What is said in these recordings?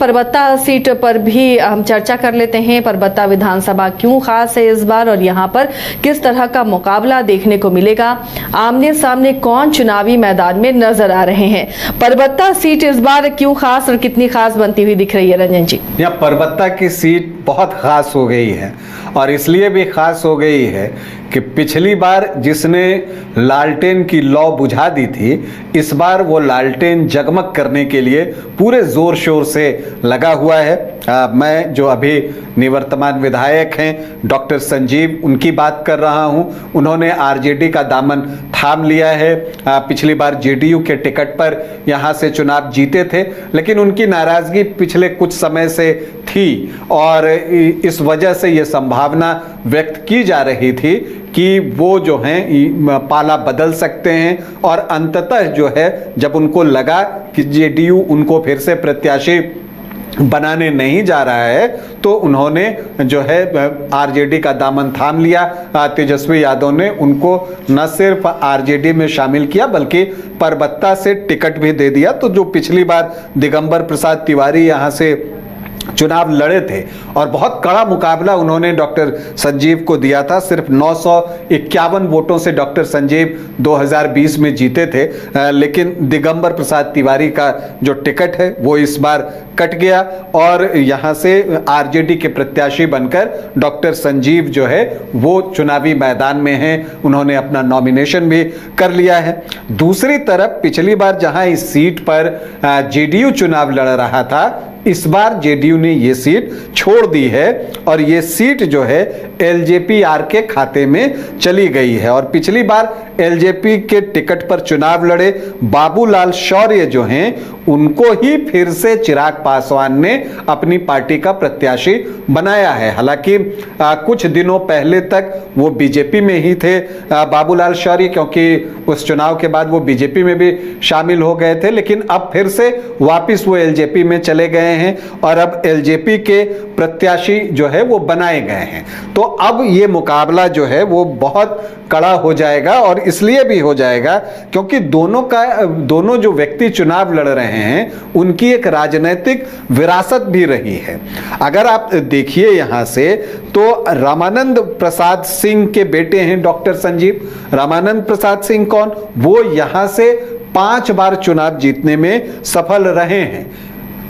Parbatta seat पर भी हम चर्चा कर लेते हैं। परबत्ता विधानसभा क्यों खास है इस बार और यहाँ पर किस तरह का मुकाबला देखने को मिलेगा, आमने सामने कौन चुनावी मैदान में नजर आ रहे हैं, परबत्ता सीट इस बार क्यों खास और कितनी खास बनती हुई दिख रही है रंजन जी? यहाँ परबत्ता की सीट बहुत खास हो गई है और इसलिए भी खास हो गई है कि पिछली बार जिसने लालटेन की लौ बुझा दी थी, इस बार वो लालटेन जगमग करने के लिए पूरे जोर शोर से लगा हुआ है। मैं जो अभी निवर्तमान विधायक हैं डॉक्टर संजीव, उनकी बात कर रहा हूं। उन्होंने आरजेडी का दामन थाम लिया है। पिछली बार जेडीयू के टिकट पर यहां से चुनाव जीते थे, लेकिन उनकी नाराजगी पिछले कुछ समय से थी और इस वजह से ये संभावना व्यक्त की जा रही थी कि वो जो हैं पाला बदल सकते हैं और अंततः जो है जब उनको लगा कि जेडीयू उनको फिर से प्रत्याशी बनाने नहीं जा रहा है तो उन्होंने जो है आरजेडी का दामन थाम लिया। तेजस्वी यादव ने उनको न सिर्फ आरजेडी में शामिल किया बल्कि परबत्ता से टिकट भी दे दिया। तो जो पिछली बार दिगंबर प्रसाद तिवारी यहां से चुनाव लड़े थे और बहुत कड़ा मुकाबला उन्होंने डॉक्टर संजीव को दिया था, सिर्फ 951 वोटों से डॉक्टर संजीव 2020 में जीते थे, लेकिन दिगंबर प्रसाद तिवारी का जो टिकट है वो इस बार कट गया और यहां से आरजेडी के प्रत्याशी बनकर डॉक्टर संजीव जो है वो चुनावी मैदान में हैं। उन्होंने अपना नॉमिनेशन भी कर लिया है। दूसरी तरफ पिछली बार जहां इस सीट पर जेडीयू चुनाव लड़ रहा था, इस बार जेडीयू ने ये सीट छोड़ दी है और ये सीट जो है एलजेपीआर के खाते में चली गई है। और पिछली बार एलजेपी के टिकट पर चुनाव लड़े बाबूलाल शौर्य जो हैं उनको ही फिर से चिराग पासवान ने अपनी पार्टी का प्रत्याशी बनाया है। हालांकि कुछ दिनों पहले तक वो बीजेपी में ही थे बाबूलाल शौर्य, क्योंकि उस चुनाव के बाद वो बीजेपी में भी शामिल हो गए थे, लेकिन अब फिर से वापस वो एलजेपी में चले गए हैं और अब एलजेपी के प्रत्याशी जो है वो बनाए गए हैं। तो अब ये मुकाबला जो है वो बहुत कड़ा हो जाएगा और इसलिए भी हो जाएगा क्योंकि दोनों जो व्यक्ति चुनाव लड़ रहे हैं उनकी एक राजनीतिक विरासत भी रही है। अगर आप देखिए यहां से तो रामानंद प्रसाद सिंह के बेटे हैं डॉक्टर संजीव। रामानंद प्रसाद सिंह कौन? वो यहां से 5 बार चुनाव जीतने में सफल रहे हैं,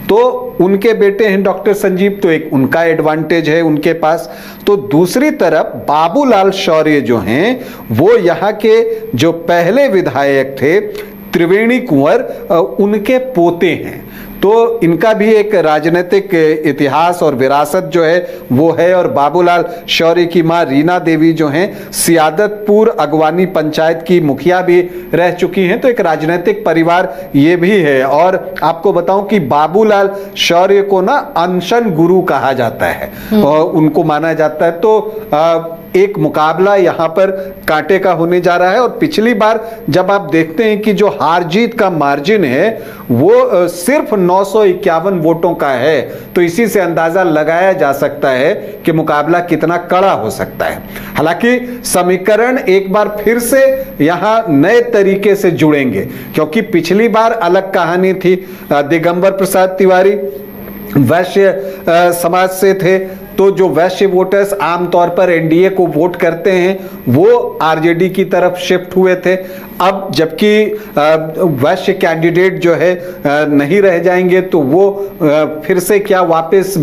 तो उनके बेटे हैं डॉक्टर संजीव, तो एक उनका एडवांटेज है उनके पास। तो दूसरी तरफ बाबूलाल शौर्य जो हैं वो यहाँ के जो पहले विधायक थे त्रिवेणी कुंवर, उनके पोते हैं। तो इनका भी एक राजनीतिक इतिहास और विरासत जो है वो है। और बाबूलाल शौर्य की मां रीना देवी जो हैं सियादतपुर अगवानी पंचायत की मुखिया भी रह चुकी हैं, तो एक राजनीतिक परिवार ये भी है। और आपको बताऊं कि बाबूलाल शौर्य को ना अनशन गुरु कहा जाता है और उनको माना जाता है। तो एक मुकाबला यहां पर कांटे का होने जा रहा है। और पिछली बार जब आप देखते हैं कि जो हार जीत का मार्जिन है वो सिर्फ 951 वोटों का है, तो इसी से अंदाजा लगाया जा सकता है कि मुकाबला कितना कड़ा हो सकता है। हालांकि समीकरण एक बार फिर से यहां नए तरीके से जुड़ेंगे, क्योंकि पिछली बार अलग कहानी थी। दिगंबर प्रसाद तिवारी वैश्य समाज से थे, तो जो वैश्य वोटर्स आमतौर पर एनडीए को वोट करते हैं वो आरजेडी की तरफ शिफ्ट हुए थे। अब जबकि वैश्य कैंडिडेट जो है नहीं रह जाएंगे तो वो फिर से क्या वापस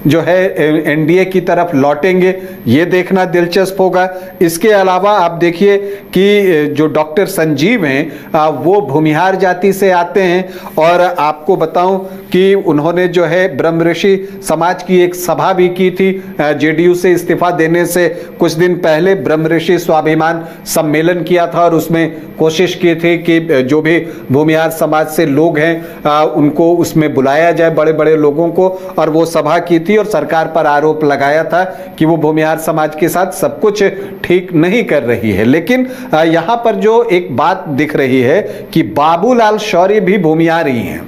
जो है एनडीए की तरफ लौटेंगे, ये देखना दिलचस्प होगा। इसके अलावा आप देखिए कि जो डॉक्टर संजीव हैं वो भूमिहार जाति से आते हैं और आपको बताऊं कि उन्होंने जो है ब्रह्मऋषि समाज की एक सभा भी की थी जेडीयू से इस्तीफा देने से कुछ दिन पहले। ब्रह्मऋषि स्वाभिमान सम्मेलन किया था और उसमें कोशिश की थी कि जो भी भूमिहार समाज से लोग हैं उनको उसमें बुलाया जाए, बड़े बड़े लोगों को, और वो सभा की थी और सरकार पर आरोप लगाया था कि वो भूमिहार समाज के साथ सब कुछ ठीक नहीं कर रही है। लेकिन यहां पर जो एक बात दिख रही है कि बाबूलाल शौर्य भी भूमिहार ही हैं,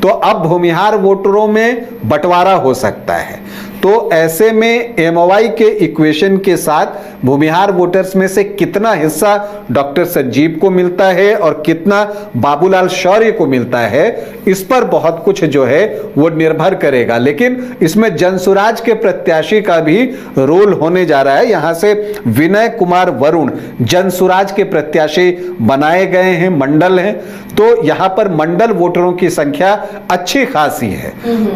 तो अब भूमिहार वोटरों में बंटवारा हो सकता है। तो ऐसे में एमओवाई के इक्वेशन के साथ भूमिहार वोटर्स में से कितना हिस्सा डॉक्टर संजीव को मिलता है और कितना बाबूलाल शौर्य को मिलता है, इस पर बहुत कुछ जो है वो निर्भर करेगा। लेकिन इसमें जनसुराज के प्रत्याशी का भी रोल होने जा रहा है। यहां से विनय कुमार वरुण जनसुराज के प्रत्याशी बनाए गए हैं, मंडल हैं, तो यहां पर मंडल वोटरों की संख्या अच्छी खासी है।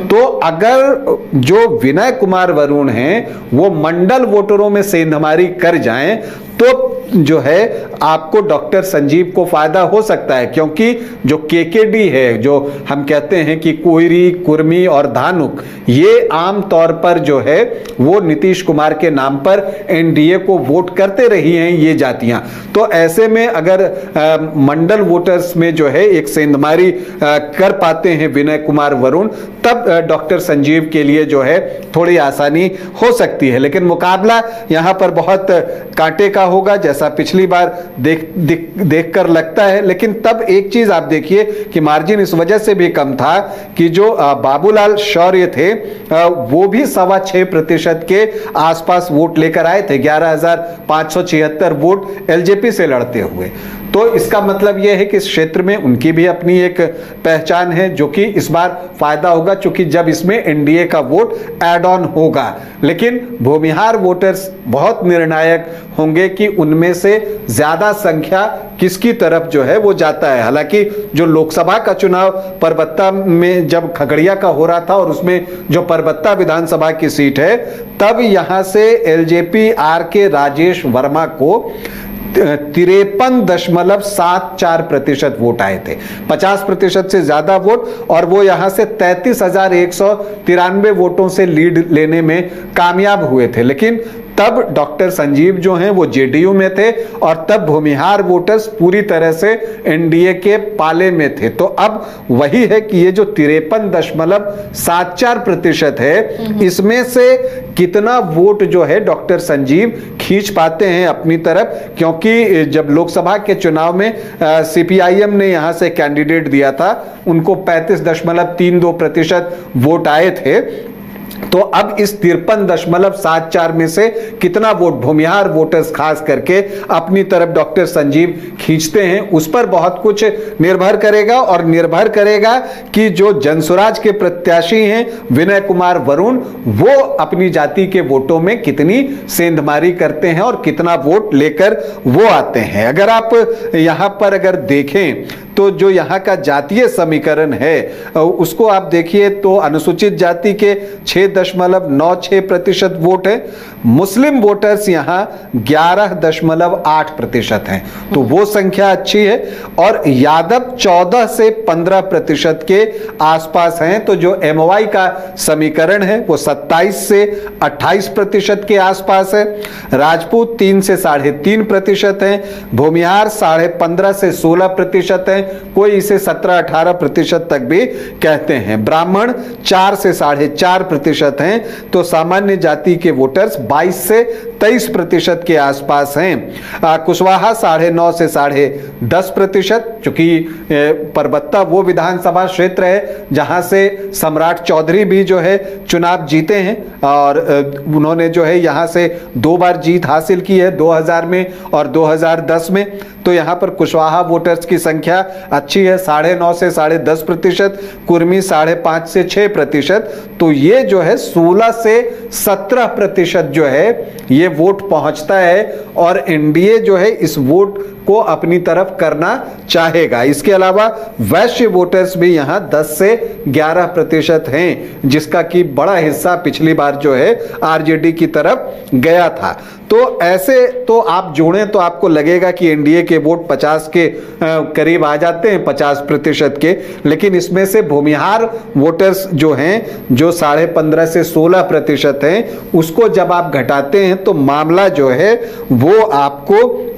तो अगर जो विनय कुमार वरुण हैं वो मंडल वोटरों में सेंधमारी कर जाएं तो जो है आपको डॉक्टर संजीव को फायदा हो सकता है, क्योंकि जो केकेडी है, जो हम कहते हैं कि कोयरी, कुर्मी और धानुक, ये आम तौर पर जो है वो नीतीश कुमार के नाम पर एनडीए को वोट करते रही हैं ये जातियां। तो ऐसे में अगर मंडल वोटर्स में जो है एक सेंधमारी कर पाते हैं विनय कुमार वरुण, तब डॉक्टर संजीव के लिए जो है थोड़ी आसानी हो सकती है। लेकिन मुकाबला यहां पर बहुत कांटे का होगा, जैसा पिछली बार देख कर लगता है। लेकिन तब एक चीज आप देखिए कि मार्जिन इस वजह से भी कम था कि जो बाबूलाल शौर्य थे वो भी 6.25% के आसपास वोट लेकर आए थे, 11,576 वोट एलजेपी से लड़ते हुए। तो इसका मतलब यह है कि इस क्षेत्र में उनकी भी अपनी एक पहचान है, जो कि इस बार फायदा होगा, क्योंकि जब इसमें एनडीए का वोट ऐड ऑन होगा। लेकिन भूमिहार वोटर्स बहुत निर्णायक होंगे कि उनमें से ज्यादा संख्या किसकी तरफ जो है वो जाता है। हालांकि जो लोकसभा का चुनाव परबत्ता में जब खगड़िया का हो रहा था और उसमें जो परबत्ता विधानसभा की सीट है, तब यहां से एलजेपी आर के राजेश वर्मा को 53.74% वोट आए थे, 50% से ज्यादा वोट, और वो यहां से 33,193 वोटों से लीड लेने में कामयाब हुए थे। लेकिन तब डॉक्टर संजीव जो हैं वो जेडीयू में थे और तब भूमिहार वोटर्स पूरी तरह से एनडीए के पाले में थे। तो अब वही है कि ये जो 53.74% है, इसमें से कितना वोट जो है डॉक्टर संजीव खींच पाते हैं अपनी तरफ, क्योंकि जब लोकसभा के चुनाव में सीपीआईएम ने यहां से कैंडिडेट दिया था, उनको 35.32% वोट आए थे। तो अब इस 53.74 में से कितना वोट भूमिहार वोटर्स खास करके अपनी तरफ डॉक्टर संजीव खींचते हैं, उस पर बहुत कुछ निर्भर करेगा। और निर्भर करेगा कि जो जनसुराज के प्रत्याशी हैं विनय कुमार वरुण, वो अपनी जाति के वोटों में कितनी सेंधमारी करते हैं और कितना वोट लेकर वो आते हैं। अगर आप यहां पर अगर देखें तो जो यहाँ का जातीय समीकरण है उसको आप देखिए तो अनुसूचित जाति के 6.96% वोट है, मुस्लिम वोटर्स यहाँ 11.8% हैं, तो वो संख्या अच्छी है। और यादव 14 से 15% के आसपास हैं। तो जो एमओवाई का समीकरण है वो 27 से 28% के आसपास है। राजपूत 3 से 3.5% हैं, भूमिहार 15.5 से 16% हैं, कोई इसे 17-18% तक भी कहते हैं। ब्राह्मण 4 से 4.5% हैं, तो सामान्य जाति के वोटर्स 22 से 23% के आसपास हैं। कुशवाहा 9.5 से 10.5%, चूंकि परबत्ता वो विधानसभा क्षेत्र है जहां से सम्राट चौधरी भी जो है चुनाव जीते हैं और उन्होंने जो है यहां से 2 बार जीत हासिल की है, 2000 में और 2010 में। तो यहां पर कुशवाहा वोटर्स की संख्या अच्छी है, 9.5 से 10.5%, कुर्मी 5.5 से 6%। तो ये जो है 16 से 17% जो है ये वोट पहुंचता है और एनडीए जो है इस वोट को अपनी तरफ करना चाहेगा। इसके अलावा वैश्य वोटर्स भी यहां 10 से 11% हैं, जिसका कि बड़ा हिस्सा पिछली बार जो है आरजेडी की तरफ गया था। तो ऐसे तो आप जोड़ें तो आपको लगेगा कि एनडीए के वोट 50 के करीब आ जाते हैं, 50% के। लेकिन इसमें से भूमिहार वोटर्स जो हैं, जो 15.5 से 16% हैं, उसको जब आप घटाते हैं तो मामला जो है वो आपको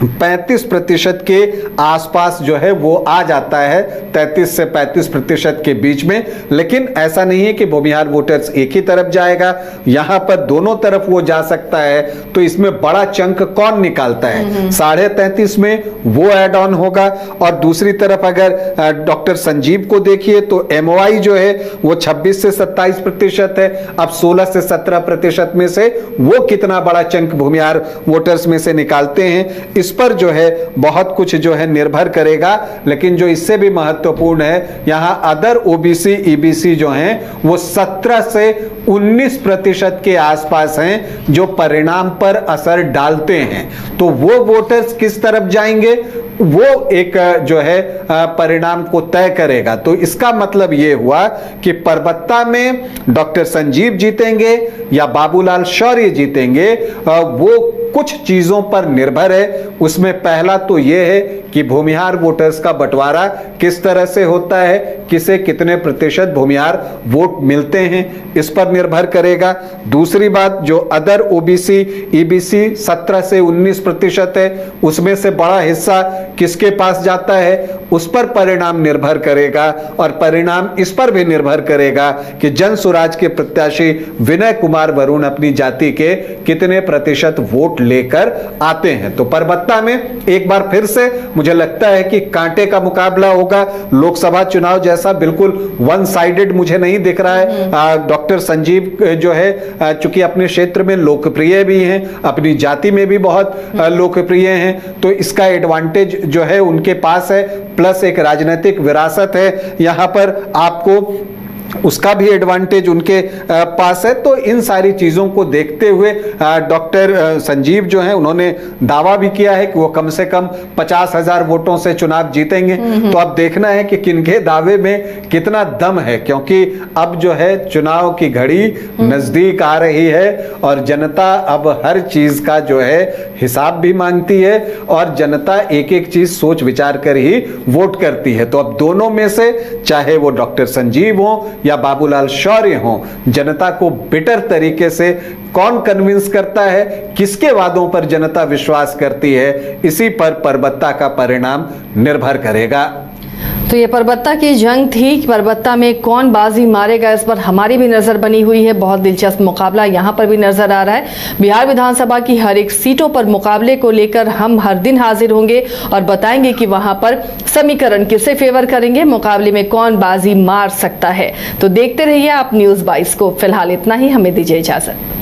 35% के आसपास जो है वो आ जाता है, 33 से 35% के बीच में। लेकिन ऐसा नहीं है कि भूमिहार वोटर्स एक ही तरफ जाएगा, यहां पर दोनों तरफ वो जा सकता है। तो इसमें बड़ा चंक कौन निकालता है? 33.5 में वो ऐड ऑन होगा। और दूसरी तरफ अगर डॉक्टर संजीव को देखिए तो एमओआई जो है वो 26 से 27% है। अब 16 से 17% में से वो कितना बड़ा चंक भूमिहार वोटर्स में से निकालते हैं, इस पर जो है बहुत कुछ जो है निर्भर करेगा। लेकिन जो इससे भी महत्वपूर्ण है, यहां अदर ओबीसी ईबीसी जो हैं वो 17 से 19% के आसपास हैं जो परिणाम पर असर डालते हैं। तो वो वोटर्स किस तरफ जाएंगे वो एक जो है परिणाम को तय करेगा। तो इसका मतलब ये हुआ कि परबत्ता में डॉक्टर संजीव जीतेंगे या बाबूलाल शौर्य जीतेंगे, वो कुछ चीजों पर निर्भर है। उसमें पहला तो यह है कि भूमिहार वोटर्स का बंटवारा किस तरह से होता है, किसे कितने प्रतिशत भूमिहार वोट मिलते हैं, इस पर निर्भर करेगा। दूसरी बात, जो अदर ओबीसी ईबीसी 17 से 19% है, उसमें से बड़ा हिस्सा किसके पास जाता है, उस पर परिणाम निर्भर करेगा। और परिणाम इस पर भी निर्भर करेगा कि जन स्वराज के प्रत्याशी विनय कुमार वरुण अपनी जाति के कितने प्रतिशत वोट लेकर आते हैं। तो परबत्ता में एक बार फिर से मुझे लगता है कि कांटे का मुकाबला होगा। लोकसभा चुनाव जैसा बिल्कुल वन साइडेड मुझे नहीं दिख रहा है। डॉक्टर संजीव जो है चूंकि अपने क्षेत्र में लोकप्रिय भी हैं, अपनी जाति में भी बहुत लोकप्रिय हैं, तो इसका एडवांटेज जो है उनके पास है। प्लस एक राजनीतिक विरासत है यहां पर, आपको उसका भी एडवांटेज उनके पास है। तो इन सारी चीजों को देखते हुए डॉक्टर संजीव जो हैं उन्होंने दावा भी किया है कि वो कम से कम 50,000 वोटों से चुनाव जीतेंगे। तो अब देखना है कि किनके दावे में कितना दम है, क्योंकि अब जो है चुनाव की घड़ी नजदीक आ रही है और जनता अब हर चीज का जो है हिसाब भी मांगती है और जनता एक एक चीज सोच विचार कर ही वोट करती है। तो अब दोनों में से चाहे वो डॉक्टर संजीव हो या बाबूलाल शौर्य हो, जनता को बेटर तरीके से कौन कन्विंस करता है, किसके वादों पर जनता विश्वास करती है, इसी पर परबत्ता का परिणाम निर्भर करेगा। तो ये परबत्ता की जंग थी कि परबत्ता में कौन बाजी मारेगा, इस पर हमारी भी नजर बनी हुई है। बहुत दिलचस्प मुकाबला यहाँ पर भी नजर आ रहा है। बिहार विधानसभा की हर एक सीटों पर मुकाबले को लेकर हम हर दिन हाजिर होंगे और बताएंगे कि वहां पर समीकरण किसे फेवर करेंगे, मुकाबले में कौन बाजी मार सकता है। तो देखते रहिए आप न्यूज़ 22 को। फिलहाल इतना ही, हमें दीजिए इजाजत।